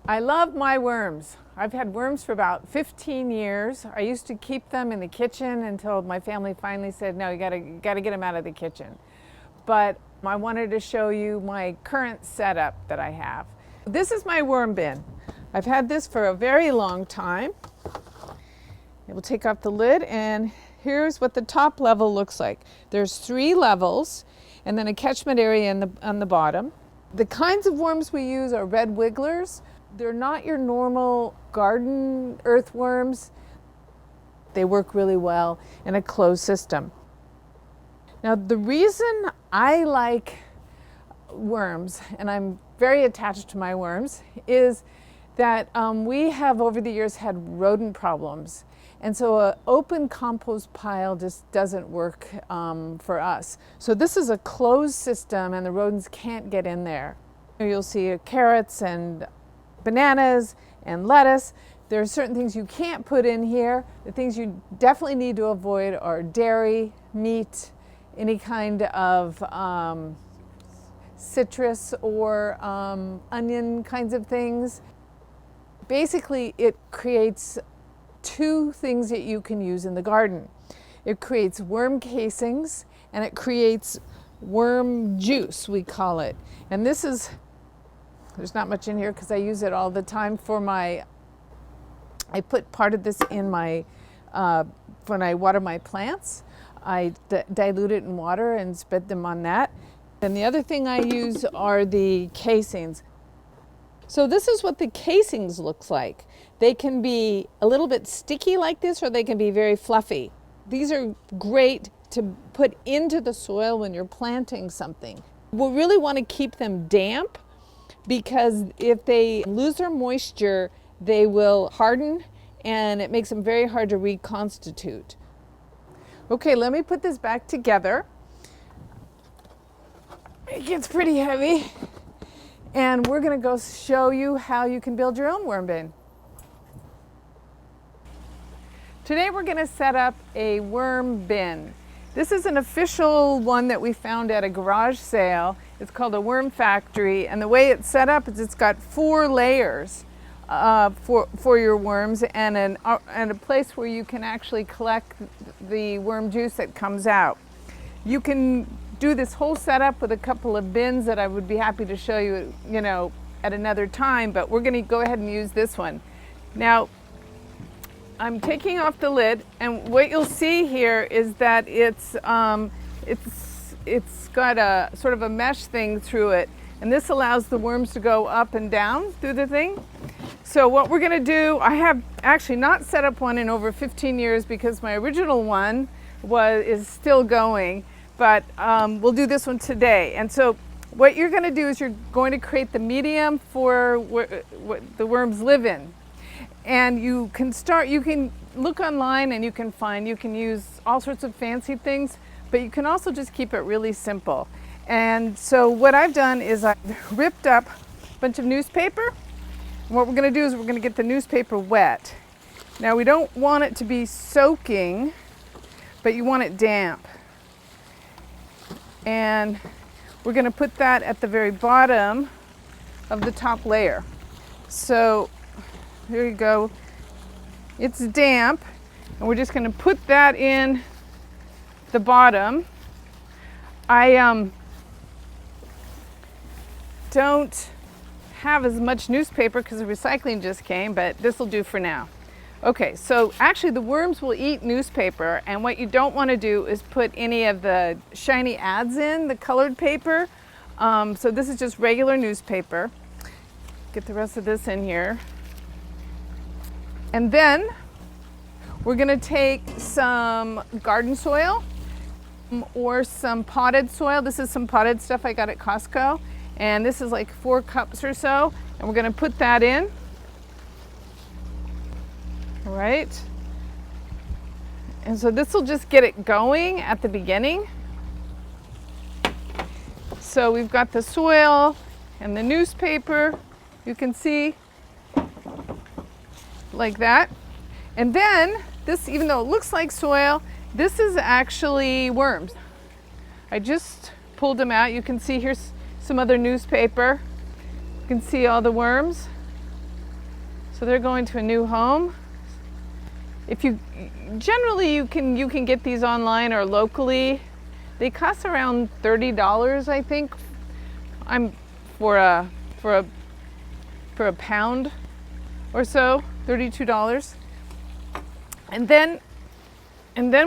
I love my worms. I've had worms for about 15 years. I used to keep them in the kitchen until my family finally said, no, you gotta get them out of the kitchen. But I wanted to show you my current setup that I have. This is my worm bin. I've had this for a very long time. We'll take off the lid, and here's what the top level looks like. There's 3 levels and then a catchment area on the bottom. The kinds of worms we use are red wigglers. They're not your normal garden earthworms. They work really well in a closed system. Now, the reason I like worms, and I'm very attached to my worms, is that we have over the years had rodent problems. And so an open compost pile just doesn't work for us. So this is a closed system and the rodents can't get in there. You'll see carrots and bananas and lettuce. There are certain things you can't put in here. The things you definitely need to avoid are dairy, meat, any kind of citrus or onion kinds of things. Basically, it creates 2 things that you can use in the garden. It creates worm casings and it creates worm juice, we call it. And this is, there's not much in here because I use it all the time for I put part of this in my, when I water my plants, I dilute it in water and spread them on that. And the other thing I use are the casings. So this is what the casings looks like. They can be a little bit sticky like this, or they can be very fluffy. These are great to put into the soil when you're planting something. We really want to keep them damp because if they lose their moisture, they will harden and it makes them very hard to reconstitute. Okay, let me put this back together. It gets pretty heavy. And we're going to go show you how you can build your own worm bin. Today we're going to set up a worm bin. This is an official one that we found at a garage sale. It's called a worm factory, and the way it's set up is it's got 4 layers for your worms and a place where you can actually collect the worm juice that comes out. You can do this whole setup with a couple of bins that I would be happy to show you, at another time, but we're going to go ahead and use this one. Now, I'm taking off the lid, and what you'll see here is that it's got a sort of a mesh thing through it, and this allows the worms to go up and down through the thing. So what we're going to do, I have actually not set up one in over 15 years because my original one is still going. But we'll do this one today. And so what you're going to do is you're going to create the medium for what the worms live in. And you can look online and you can use all sorts of fancy things, but you can also just keep it really simple. And so what I've done is I ripped up a bunch of newspaper. And what we're going to do is we're going to get the newspaper wet. Now we don't want it to be soaking, but you want it damp. And we're going to put that at the very bottom of the top layer. So here you go. It's damp, and we're just going to put that in the bottom. I don't have as much newspaper because the recycling just came, but this will do for now. Okay, so actually the worms will eat newspaper, and what you don't want to do is put any of the shiny ads in, the colored paper. So this is just regular newspaper. Get the rest of this in here. And then we're going to take some garden soil or some potted soil. This is some potted stuff I got at Costco, and this is like 4 cups or so, and we're going to put that in. All right, and so this will just get it going at the beginning. So we've got the soil and the newspaper, you can see, like that. And then this, even though it looks like soil, this is actually worms. I just pulled them out. You can see here's some other newspaper. You can see all the worms. So they're going to a new home. If you generally you can get these online or locally. They cost around $30, I think. I'm for a pound or so, $32. And then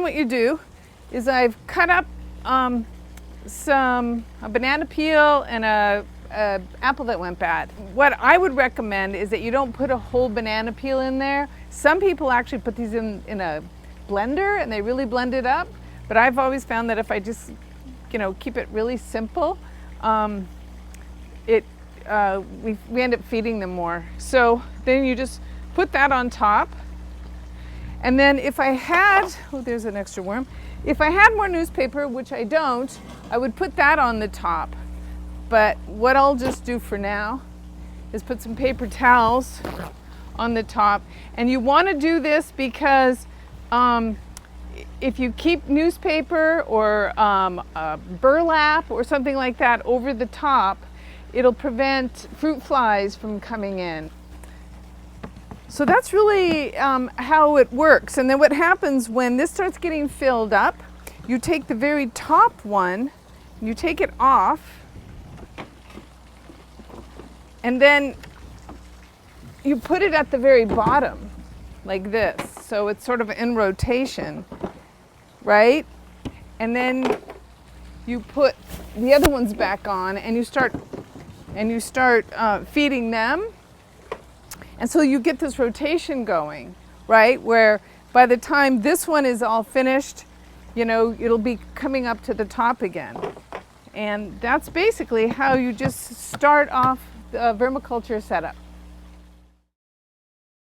what you do is I've cut up a banana peel and a apple that went bad. What I would recommend is that you don't put a whole banana peel in there. Some people actually put these in a blender and they really blend it up. But I've always found that if I just, keep it really simple, we end up feeding them more. So then you just put that on top. And then if I had, there's an extra worm. If I had more newspaper, which I don't, I would put that on the top. But what I'll just do for now is put some paper towels on the top. And you want to do this because if you keep newspaper or burlap or something like that over the top, it'll prevent fruit flies from coming in. So that's really how it works. And then what happens when this starts getting filled up, you take the very top one, you take it off, and then you put it at the very bottom, like this. So it's sort of in rotation, right? And then you put the other ones back on, and you start feeding them. And so you get this rotation going, right? Where by the time this one is all finished, it'll be coming up to the top again. And that's basically how you just start off the vermiculture setup.